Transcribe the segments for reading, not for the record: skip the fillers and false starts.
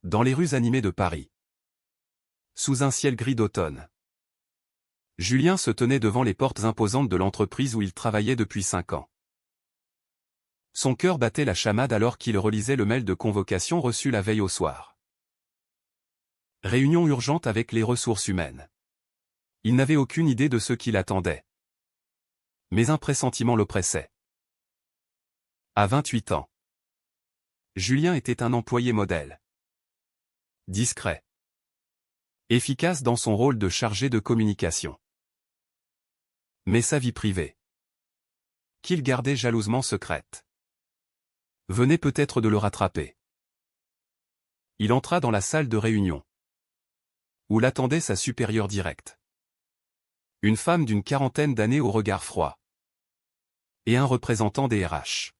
Dans les rues animées de Paris. Sous un ciel gris d'automne. Julien se tenait devant les portes imposantes de l'entreprise où il travaillait depuis 5 ans. Son cœur battait la chamade alors qu'il relisait le mail de convocation reçu la veille au soir. Réunion urgente avec les ressources humaines. Il n'avait aucune idée de ce qui l'attendait. Mais un pressentiment l'oppressait. À 28 ans. Julien était un employé modèle. Discret. Efficace dans son rôle de chargé de communication. Mais sa vie privée, qu'il gardait jalousement secrète, venait peut-être de le rattraper. Il entra dans la salle de réunion, où l'attendait sa supérieure directe. Une femme d'une quarantaine d'années au regard froid. Et un représentant des RH.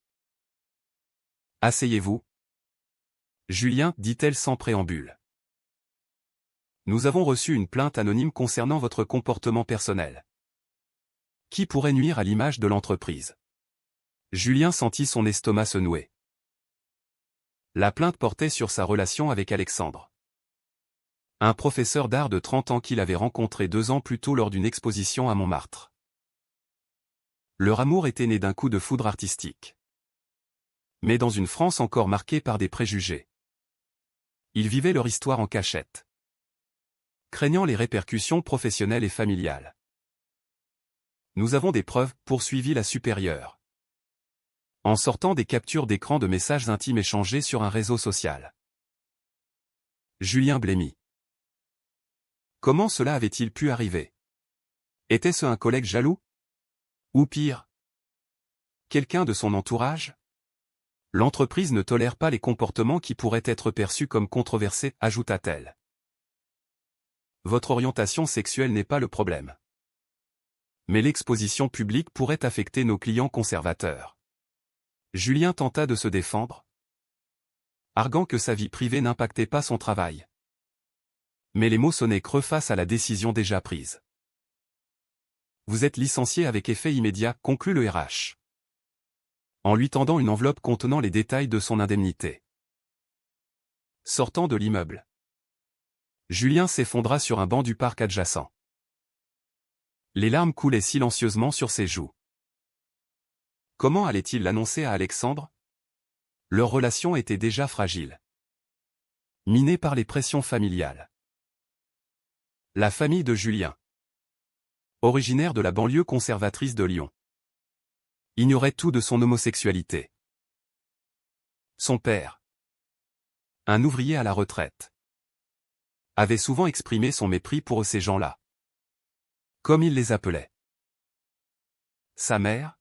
« Asseyez-vous. » Julien, dit-elle sans préambule. Nous avons reçu une plainte anonyme concernant votre comportement personnel, qui pourrait nuire à l'image de l'entreprise. Julien sentit son estomac se nouer. La plainte portait sur sa relation avec Alexandre, un professeur d'art de 30 ans qu'il avait rencontré 2 ans plus tôt lors d'une exposition à Montmartre. Leur amour était né d'un coup de foudre artistique. Mais dans une France encore marquée par des préjugés. Ils vivaient leur histoire en cachette, craignant les répercussions professionnelles et familiales. Nous avons des preuves, poursuivit la supérieure, en sortant des captures d'écran de messages intimes échangés sur un réseau social. Julien blêmit. Comment cela avait-il pu arriver? Était-ce un collègue jaloux? Ou pire, quelqu'un de son entourage? L'entreprise ne tolère pas les comportements qui pourraient être perçus comme controversés, ajouta-t-elle. Votre orientation sexuelle n'est pas le problème. Mais l'exposition publique pourrait affecter nos clients conservateurs. Julien tenta de se défendre, arguant que sa vie privée n'impactait pas son travail. Mais les mots sonnaient creux face à la décision déjà prise. Vous êtes licencié avec effet immédiat, conclut le RH, en lui tendant une enveloppe contenant les détails de son indemnité. Sortant de l'immeuble, Julien s'effondra sur un banc du parc adjacent. Les larmes coulaient silencieusement sur ses joues. Comment allait-il l'annoncer à Alexandre? Leur relation était déjà fragile, minée par les pressions familiales. La famille de Julien, originaire de la banlieue conservatrice de Lyon, ignorait tout de son homosexualité. Son père, un ouvrier à la retraite, avait souvent exprimé son mépris pour ces gens-là, comme il les appelait. Sa mère,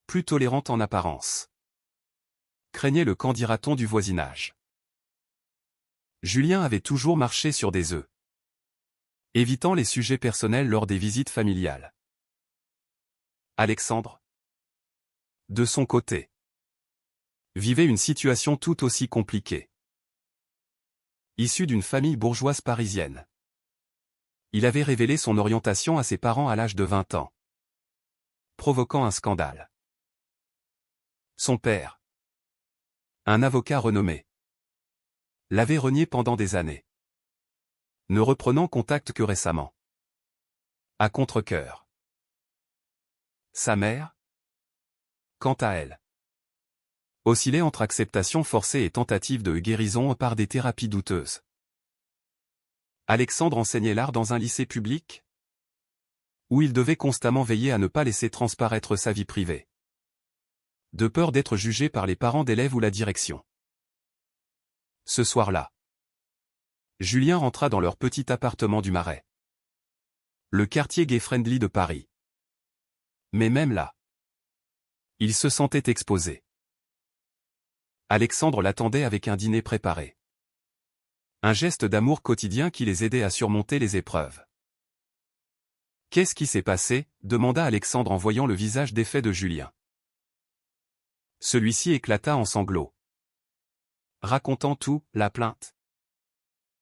plus tolérante en apparence, craignait le qu'en dira-t-on du voisinage. Julien avait toujours marché sur des œufs, évitant les sujets personnels lors des visites familiales. Alexandre, de son côté, vivait une situation tout aussi compliquée. Issu d'une famille bourgeoise parisienne, il avait révélé son orientation à ses parents à l'âge de 20 ans, provoquant un scandale. Son père, un avocat renommé, l'avait renié pendant des années, ne reprenant contact que récemment. À contre-cœur. Sa mère, quant à elle, oscillait entre acceptation forcée et tentative de guérison par des thérapies douteuses. Alexandre enseignait l'art dans un lycée public, où il devait constamment veiller à ne pas laisser transparaître sa vie privée, de peur d'être jugé par les parents d'élèves ou la direction. Ce soir-là, Julien rentra dans leur petit appartement du Marais, le quartier gay-friendly de Paris. Mais même là, il se sentait exposé. Alexandre l'attendait avec un dîner préparé. Un geste d'amour quotidien qui les aidait à surmonter les épreuves. « Qu'est-ce qui s'est passé ?» demanda Alexandre en voyant le visage défait de Julien. Celui-ci éclata en sanglots, racontant tout, la plainte,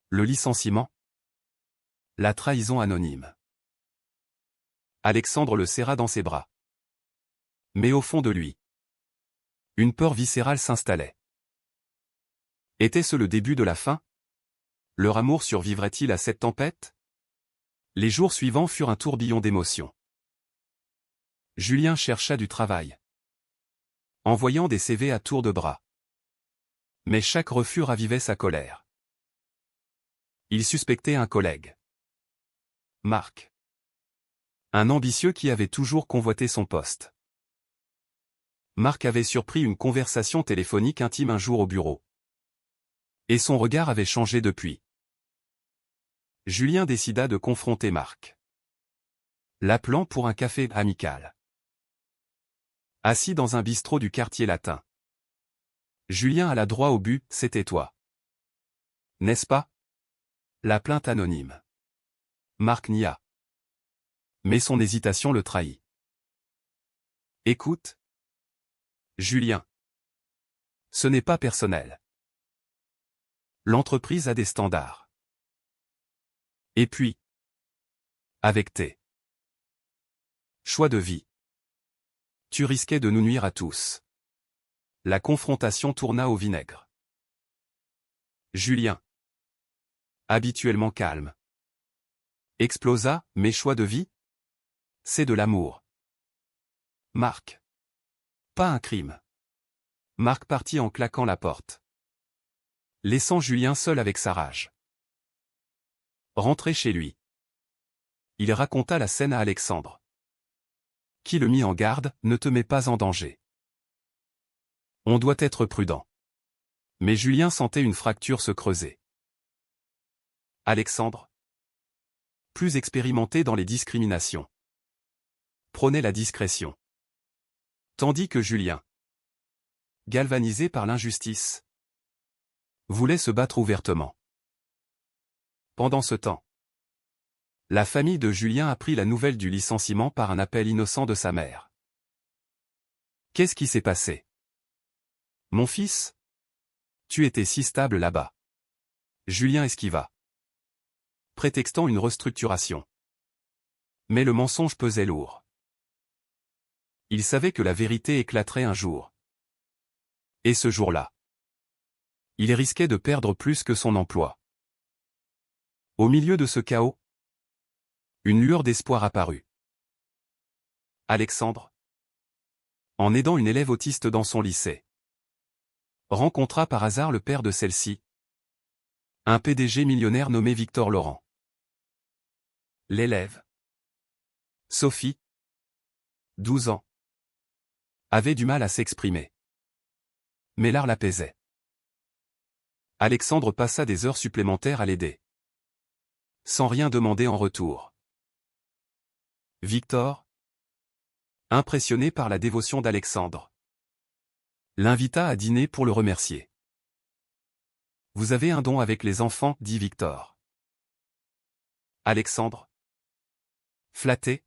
le licenciement, la trahison anonyme. Alexandre le serra dans ses bras. Mais au fond de lui, une peur viscérale s'installait. Était-ce le début de la fin? Leur amour survivrait-il à cette tempête? Les jours suivants furent un tourbillon d'émotions. Julien chercha du travail, envoyant des CV à tour de bras. Mais chaque refus ravivait sa colère. Il suspectait un collègue, Marc, un ambitieux qui avait toujours convoité son poste. Marc avait surpris une conversation téléphonique intime un jour au bureau. Et son regard avait changé depuis. Julien décida de confronter Marc, l'appelant pour un café amical. Assis dans un bistrot du quartier latin, Julien alla droit au but, c'était toi. N'est-ce pas? La plainte anonyme. Marc nia. Mais son hésitation le trahit. Écoute, Julien. Ce n'est pas personnel. L'entreprise a des standards. Et puis, avec tes choix de vie, tu risquais de nous nuire à tous. La confrontation tourna au vinaigre. Julien, habituellement calme, explosa, mes choix de vie? C'est de l'amour. Marc. Pas un crime. Marc partit en claquant la porte, laissant Julien seul avec sa rage. Rentré chez lui, il raconta la scène à Alexandre, qui le mit en garde, ne te mets pas en danger. On doit être prudent. Mais Julien sentait une fracture se creuser. Alexandre, plus expérimenté dans les discriminations, prônait la discrétion. Tandis que Julien, galvanisé par l'injustice, voulait se battre ouvertement. Pendant ce temps, la famille de Julien apprit la nouvelle du licenciement par un appel innocent de sa mère. Qu'est-ce qui s'est passé? Mon fils? Tu étais si stable là-bas. Julien esquiva, prétextant une restructuration. Mais le mensonge pesait lourd. Il savait que la vérité éclaterait un jour. Et ce jour-là, il risquait de perdre plus que son emploi. Au milieu de ce chaos, une lueur d'espoir apparut. Alexandre, en aidant une élève autiste dans son lycée, rencontra par hasard le père de celle-ci, un PDG millionnaire nommé Victor Laurent. L'élève, Sophie, 12 ans, avait du mal à s'exprimer. Mais l'art l'apaisait. Alexandre passa des heures supplémentaires à l'aider, sans rien demander en retour. Victor, impressionné par la dévotion d'Alexandre, l'invita à dîner pour le remercier. Vous avez un don avec les enfants, dit Victor. Alexandre, flatté,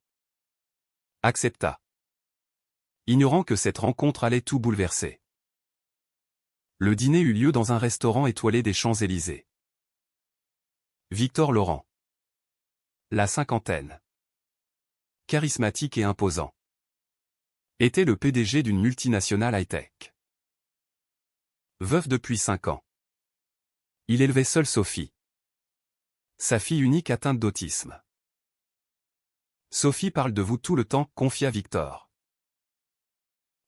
accepta, ignorant que cette rencontre allait tout bouleverser. Le dîner eut lieu dans un restaurant étoilé des Champs-Élysées. Victor Laurent, la cinquantaine, charismatique et imposant, était le PDG d'une multinationale high-tech. Veuf depuis 5 ans, il élevait seul Sophie, sa fille unique atteinte d'autisme. Sophie parle de vous tout le temps, confia Victor.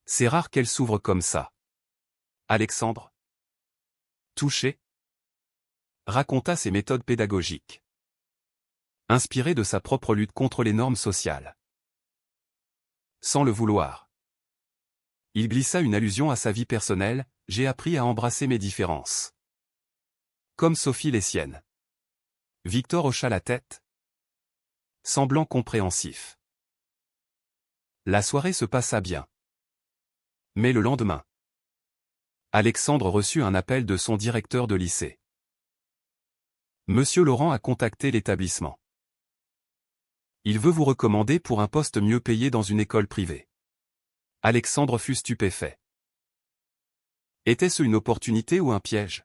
C'est rare qu'elle s'ouvre comme ça. Alexandre, touché, raconta ses méthodes pédagogiques, inspiré de sa propre lutte contre les normes sociales. Sans le vouloir, il glissa une allusion à sa vie personnelle, j'ai appris à embrasser mes différences. Comme Sophie les siennes. Victor hocha la tête, semblant compréhensif. La soirée se passa bien. Mais le lendemain, Alexandre reçut un appel de son directeur de lycée. Monsieur Laurent a contacté l'établissement. Il veut vous recommander pour un poste mieux payé dans une école privée. Alexandre fut stupéfait. Était-ce une opportunité ou un piège?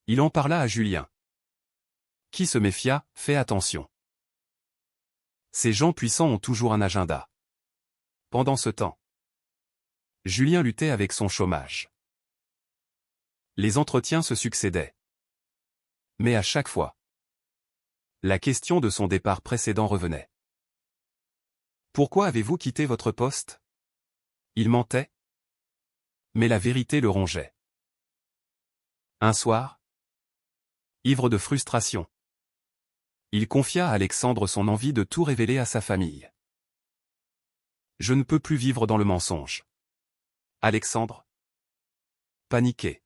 Il en parla à Julien, qui se méfia, fais attention. Ces gens puissants ont toujours un agenda. Pendant ce temps, Julien luttait avec son chômage. Les entretiens se succédaient. Mais à chaque fois, la question de son départ précédent revenait. Pourquoi avez-vous quitté votre poste? Il mentait. Mais la vérité le rongeait. Un soir, ivre de frustration, il confia à Alexandre son envie de tout révéler à sa famille. Je ne peux plus vivre dans le mensonge. Alexandre, paniqué,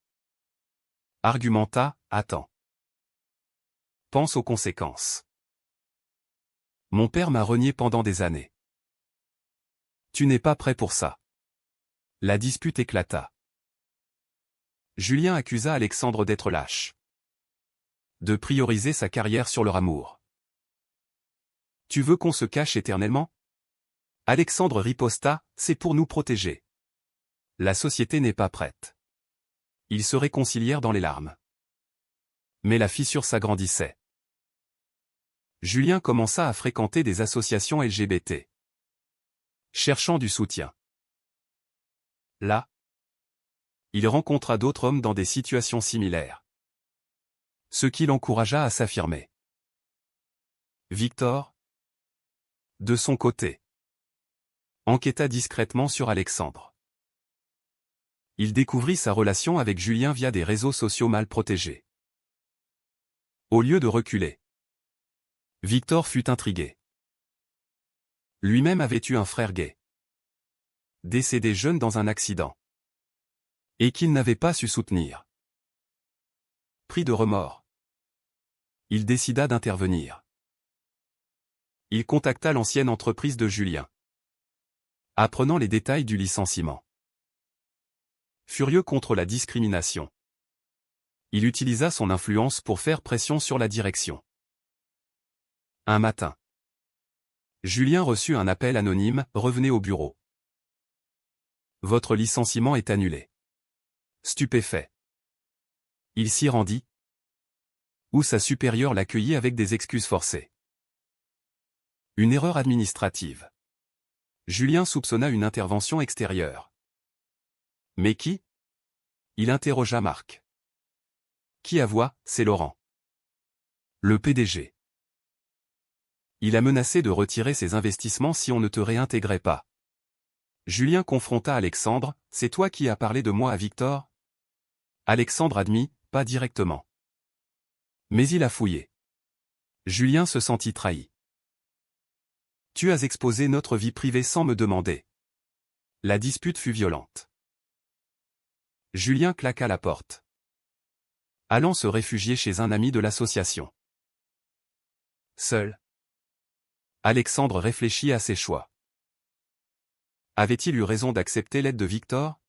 argumenta, attends. Pense aux conséquences. Mon père m'a renié pendant des années. Tu n'es pas prêt pour ça. La dispute éclata. Julien accusa Alexandre d'être lâche, de prioriser sa carrière sur leur amour. Tu veux qu'on se cache éternellement? Alexandre riposta, c'est pour nous protéger. La société n'est pas prête. Ils se réconcilièrent dans les larmes. Mais la fissure s'agrandissait. Julien commença à fréquenter des associations LGBT, cherchant du soutien. Là, il rencontra d'autres hommes dans des situations similaires, ce qui l'encouragea à s'affirmer. Victor, de son côté, enquêta discrètement sur Alexandre. Il découvrit sa relation avec Julien via des réseaux sociaux mal protégés. Au lieu de reculer, Victor fut intrigué. Lui-même avait eu un frère gay, décédé jeune dans un accident, et qu'il n'avait pas su soutenir. Pris de remords, il décida d'intervenir. Il contacta l'ancienne entreprise de Julien, apprenant les détails du licenciement. Furieux contre la discrimination, il utilisa son influence pour faire pression sur la direction. Un matin, Julien reçut un appel anonyme, revenez au bureau. Votre licenciement est annulé. Stupéfait, il s'y rendit, où sa supérieure l'accueillit avec des excuses forcées. Une erreur administrative. Julien soupçonna une intervention extérieure. Mais qui? Il interrogea Marc. Qui avoua, c'est Laurent, le PDG. Il a menacé de retirer ses investissements si on ne te réintégrait pas. Julien confronta Alexandre, c'est toi qui as parlé de moi à Victor? Alexandre admit, pas directement. Mais il a fouillé. Julien se sentit trahi. Tu as exposé notre vie privée sans me demander. La dispute fut violente. Julien claqua la porte, allant se réfugier chez un ami de l'association. Seul, Alexandre réfléchit à ses choix. Avait-il eu raison d'accepter l'aide de Victor?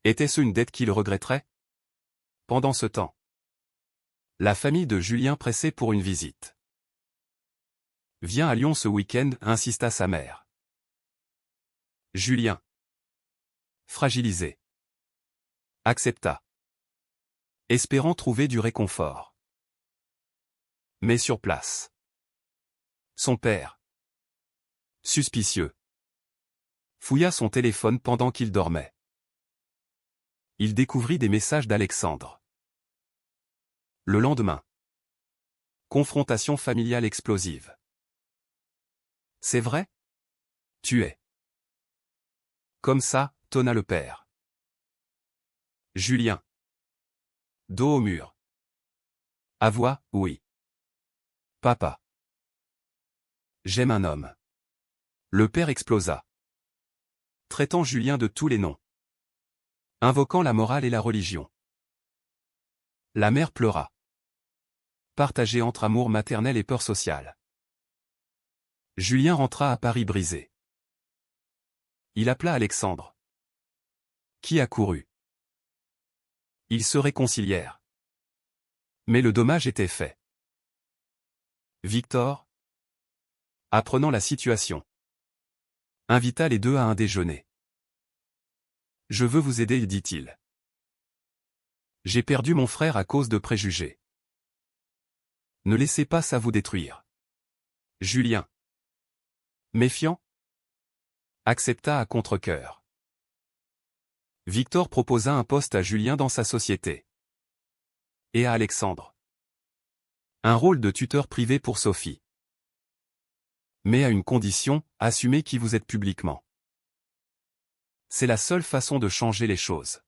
Était-ce une dette qu'il regretterait? Pendant ce temps, la famille de Julien pressait pour une visite. Viens à Lyon ce week-end, insista sa mère. Julien, fragilisé, accepta, espérant trouver du réconfort. Mais sur place, son père, suspicieux, fouilla son téléphone pendant qu'il dormait. Il découvrit des messages d'Alexandre. Le lendemain, confrontation familiale explosive. C'est vrai? Tu es. Comme ça, tonna le père. Julien, dos au mur. Avoua, oui. Papa. J'aime un homme. Le père explosa, traitant Julien de tous les noms, invoquant la morale et la religion. La mère pleura, partagée entre amour maternel et peur sociale. Julien rentra à Paris brisé. Il appela Alexandre, qui accourut. Ils se réconcilièrent. Mais le dommage était fait. Victor, apprenant la situation, invita les deux à un déjeuner. Je veux vous aider, dit-il. J'ai perdu mon frère à cause de préjugés. Ne laissez pas ça vous détruire. Julien, méfiant, accepta à contre-cœur. Victor proposa un poste à Julien dans sa société. Et à Alexandre. Un rôle de tuteur privé pour Sophie. Mais à une condition, assumez qui vous êtes publiquement. C'est la seule façon de changer les choses.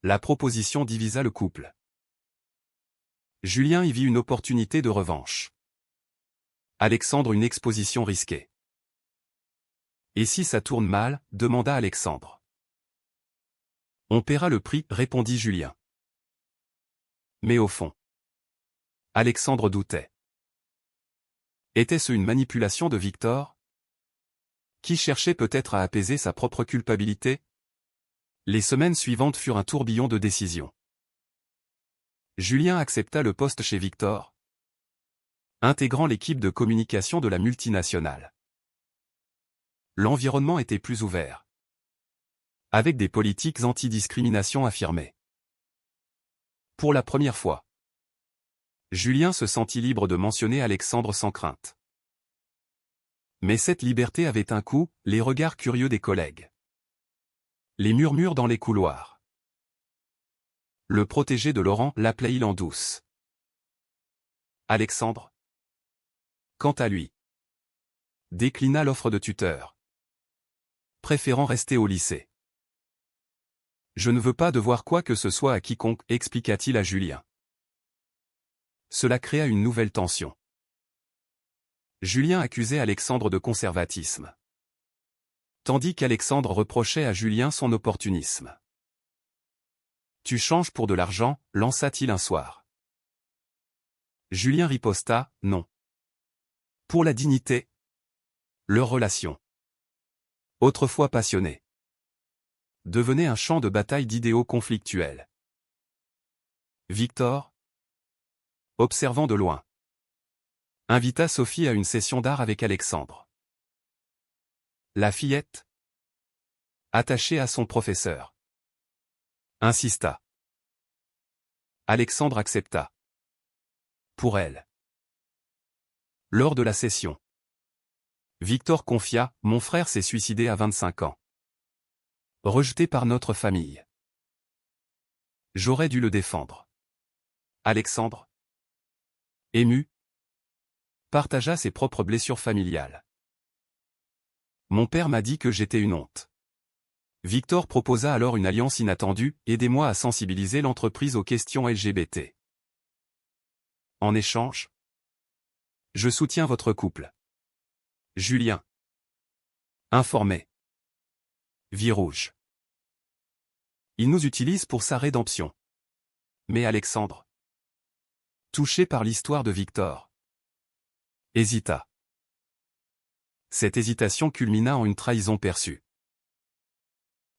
La proposition divisa le couple. Julien y vit une opportunité de revanche. Alexandre une exposition risquée. Et si ça tourne mal, demanda Alexandre. On paiera le prix, répondit Julien. Mais au fond, Alexandre doutait. Était-ce une manipulation de Victor, qui cherchait peut-être à apaiser sa propre culpabilité? Les semaines suivantes furent un tourbillon de décisions. Julien accepta le poste chez Victor, intégrant l'équipe de communication de la multinationale. L'environnement était plus ouvert, avec des politiques anti-discrimination affirmées. Pour la première fois, Julien se sentit libre de mentionner Alexandre sans crainte. Mais cette liberté avait un coût, les regards curieux des collègues. Les murmures dans les couloirs. Le protégé de Laurent l'appelait-il en douce. Alexandre, quant à lui, déclina l'offre de tuteur, préférant rester au lycée. Je ne veux pas devoir quoi que ce soit à quiconque, expliqua-t-il à Julien. Cela créa une nouvelle tension. Julien accusait Alexandre de conservatisme, tandis qu'Alexandre reprochait à Julien son opportunisme. Tu changes pour de l'argent, lança-t-il un soir. Julien riposta, non. Pour la dignité. Leur relation, autrefois passionnée, devenait un champ de bataille d'idéaux conflictuels. Victor, observant de loin, invita Sophie à une session d'art avec Alexandre. La fillette, attachée à son professeur, insista. Alexandre accepta. Pour elle. Lors de la session, Victor confia, mon frère s'est suicidé à 25 ans. Rejeté par notre famille. J'aurais dû le défendre. Alexandre, ému, partagea ses propres blessures familiales. Mon père m'a dit que j'étais une honte. Victor proposa alors une alliance inattendue, aidez-moi à sensibiliser l'entreprise aux questions LGBT. En échange, je soutiens votre couple. Julien. Informé. Vie rouge. Il nous utilise pour sa rédemption. Mais Alexandre, touché par l'histoire de Victor, hésita. Cette hésitation culmina en une trahison perçue.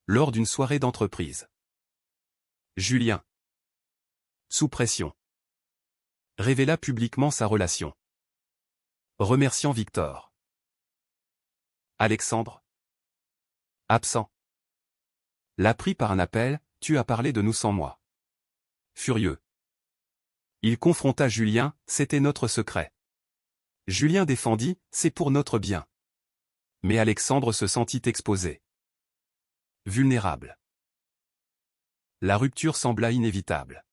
Lors d'une soirée d'entreprise. Julien, sous pression, révéla publiquement sa relation, remerciant Victor. Alexandre, absent, l'a pris par un appel, tu as parlé de nous sans moi. Furieux, il confronta Julien, c'était notre secret. Julien défendit, c'est pour notre bien. Mais Alexandre se sentit exposé. Vulnérable. La rupture sembla inévitable.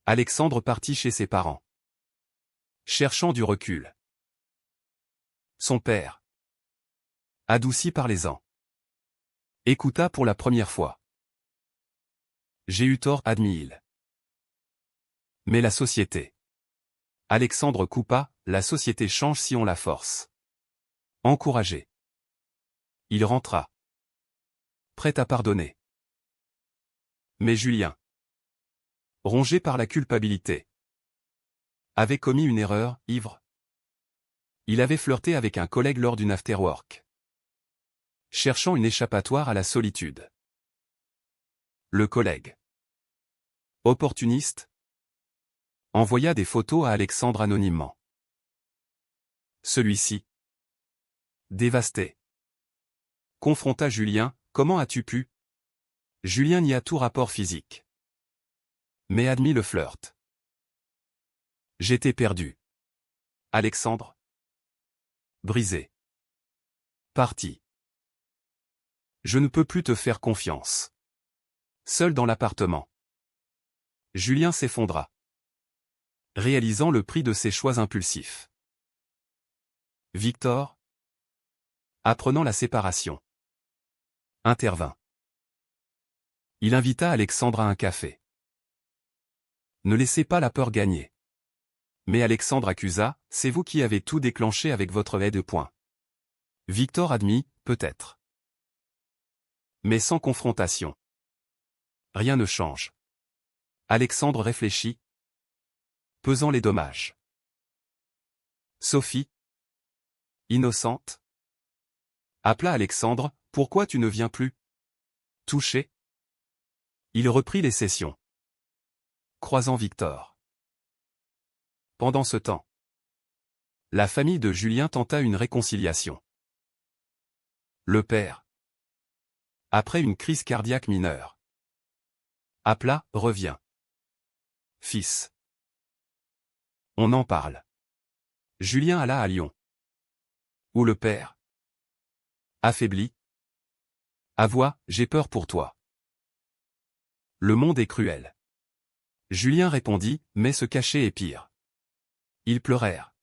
Alexandre partit chez ses parents, cherchant du recul. Son père, adouci par les ans, écouta pour la première fois. J'ai eu tort, admit-il. Mais la société. Alexandre coupa, la société change si on la force. Encouragé. Il rentra, prêt à pardonner. Mais Julien, rongé par la culpabilité, avait commis une erreur, ivre. Il avait flirté avec un collègue lors d'une after-work, cherchant une échappatoire à la solitude. Le collègue, opportuniste, envoya des photos à Alexandre anonymement. Celui-ci, dévasté, confronta Julien, comment as-tu pu? Julien nia tout rapport physique, mais admit le flirt. J'étais perdu. Alexandre, brisé, parti. Je ne peux plus te faire confiance. Seul dans l'appartement. Julien s'effondra, réalisant le prix de ses choix impulsifs. Victor, apprenant la séparation, intervint. Il invita Alexandre à un café. Ne laissez pas la peur gagner. Mais Alexandre accusa, c'est vous qui avez tout déclenché avec votre aide. Victor admit, peut-être. Mais sans confrontation. Rien ne change. Alexandre réfléchit, pesant les dommages. Sophie, innocente, appela Alexandre, pourquoi tu ne viens plus? Touché. Il reprit les sessions, croisant Victor. Pendant ce temps, la famille de Julien tenta une réconciliation. Le père, après une crise cardiaque mineure, appela, reviens. Fils. On en parle. Julien alla à Lyon, où le père, affaibli, avoua, j'ai peur pour toi. Le monde est cruel. Julien répondit, mais se cacher est pire. Ils pleurèrent.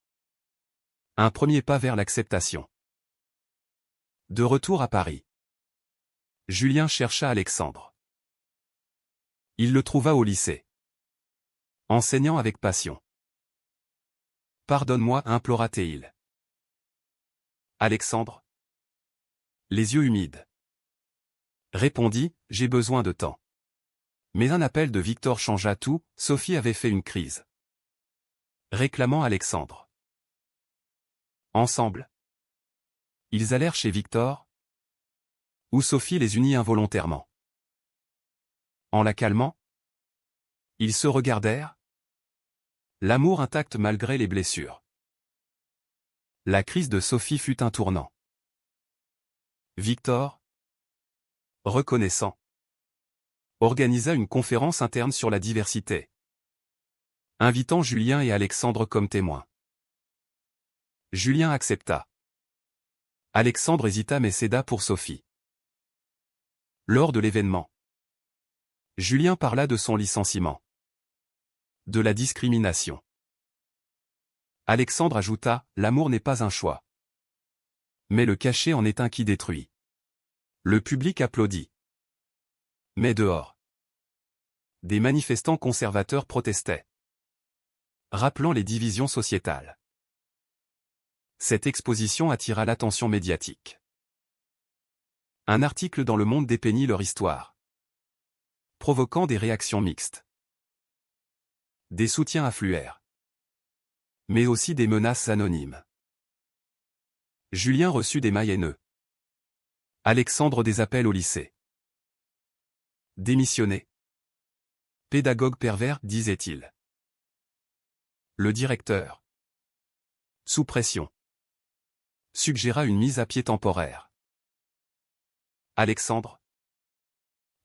Un premier pas vers l'acceptation. De retour à Paris, Julien chercha Alexandre. Il le trouva au lycée, enseignant avec passion. Pardonne-moi, implora-t-il. Alexandre, les yeux humides, répondit, j'ai besoin de temps. Mais un appel de Victor changea tout, Sophie avait fait une crise, réclamant Alexandre. Ensemble, ils allèrent chez Victor, où Sophie les unit involontairement. En la calmant, ils se regardèrent, l'amour intact malgré les blessures. La crise de Sophie fut un tournant. Victor, reconnaissant, organisa une conférence interne sur la diversité, invitant Julien et Alexandre comme témoins. Julien accepta. Alexandre hésita mais céda pour Sophie. Lors de l'événement, Julien parla de son licenciement, de la discrimination. Alexandre ajouta, l'amour n'est pas un choix. Mais le cacher en est un qui détruit. Le public applaudit. Mais dehors, des manifestants conservateurs protestaient, rappelant les divisions sociétales. Cette exposition attira l'attention médiatique. Un article dans Le Monde dépeignit leur histoire, provoquant des réactions mixtes. Des soutiens affluèrent, mais aussi des menaces anonymes. Julien reçut des mails haineux. Alexandre des appels au lycée. Démissionner. Pédagogue pervers, disait-il. Le directeur, sous pression, suggéra une mise à pied temporaire. Alexandre,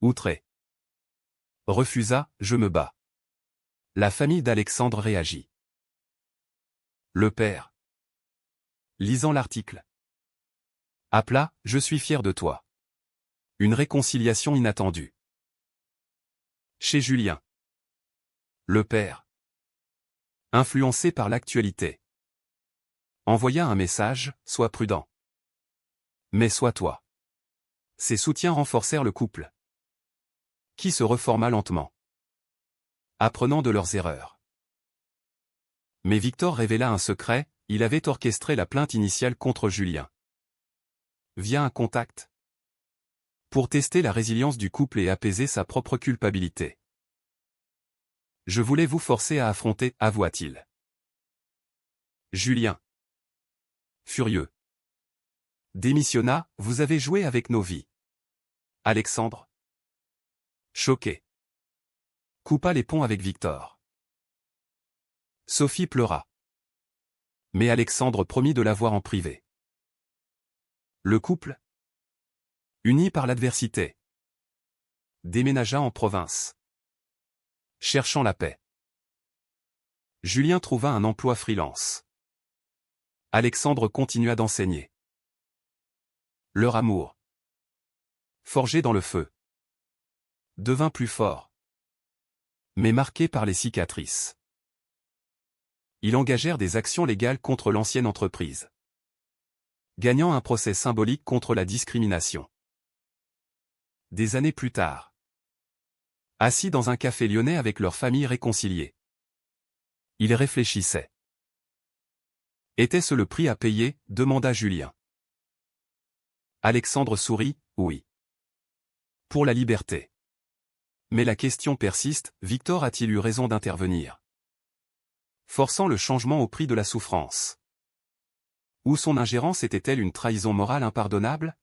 outré, refusa, je me bats. La famille d'Alexandre réagit. Le père, lisant l'article, appela, je suis fier de toi. Une réconciliation inattendue. Chez Julien, le père, influencé par l'actualité, envoya un message, sois prudent. Mais sois toi. Ces soutiens renforcèrent le couple, qui se reforma lentement, apprenant de leurs erreurs. Mais Victor révéla un secret, il avait orchestré la plainte initiale contre Julien, via un contact, pour tester la résilience du couple et apaiser sa propre culpabilité. Je voulais vous forcer à affronter, avoua-t-il. Julien, furieux, démissionna, vous avez joué avec nos vies. Alexandre, choqué, coupa les ponts avec Victor. Sophie pleura. Mais Alexandre promit de la voir en privé. Le couple, uni par l'adversité, déménagea en province, cherchant la paix. Julien trouva un emploi freelance. Alexandre continua d'enseigner. Leur amour, forgé dans le feu, devint plus fort. mais marqués par les cicatrices. Ils engagèrent des actions légales contre l'ancienne entreprise, gagnant un procès symbolique contre la discrimination. Des années plus tard, assis dans un café lyonnais avec leur famille réconciliée, ils réfléchissaient. Était-ce le prix à payer, demanda Julien. Alexandre sourit, oui. Pour la liberté. Mais la question persiste, Victor a-t-il eu raison d'intervenir? Forçant le changement au prix de la souffrance. Ou son ingérence était-elle une trahison morale impardonnable?